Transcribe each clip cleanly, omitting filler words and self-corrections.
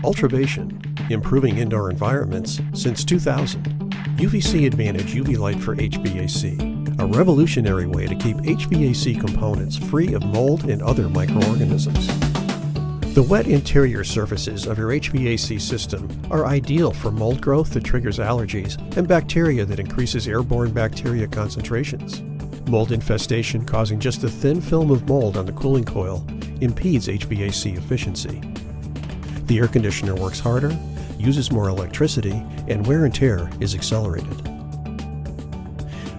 Ultravation, improving indoor environments since 2000. UVC-Advantage UV Light for HVAC, a revolutionary way to keep HVAC components free of mold and other microorganisms. The wet interior surfaces of your HVAC system are ideal for mold growth that triggers allergies and bacteria that increases airborne bacteria concentrations. Mold infestation causing just a thin film of mold on the cooling coil impedes HVAC efficiency. The air conditioner works harder, uses more electricity, and wear and tear is accelerated.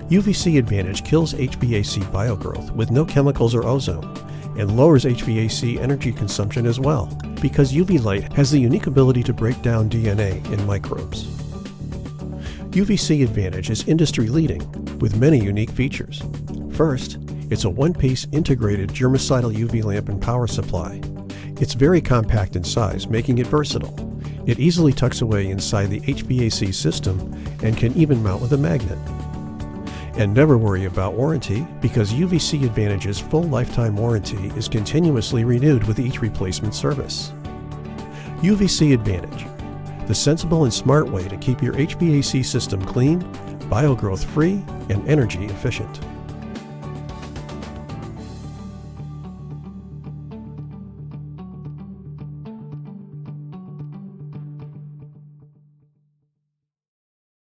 UVC-Advantage kills HVAC biogrowth with no chemicals or ozone, and lowers HVAC energy consumption as well, because UV light has the unique ability to break down DNA in microbes. UVC-Advantage is industry-leading with many unique features. First, it's a one-piece integrated germicidal UV lamp and power supply. It's very compact in size, making it versatile. It easily tucks away inside the HVAC system and can even mount with a magnet. And never worry about warranty, because UVC-Advantage's full lifetime warranty is continuously renewed with each replacement service. UVC-Advantage, the sensible and smart way to keep your HVAC system clean, biogrowth free, and energy efficient.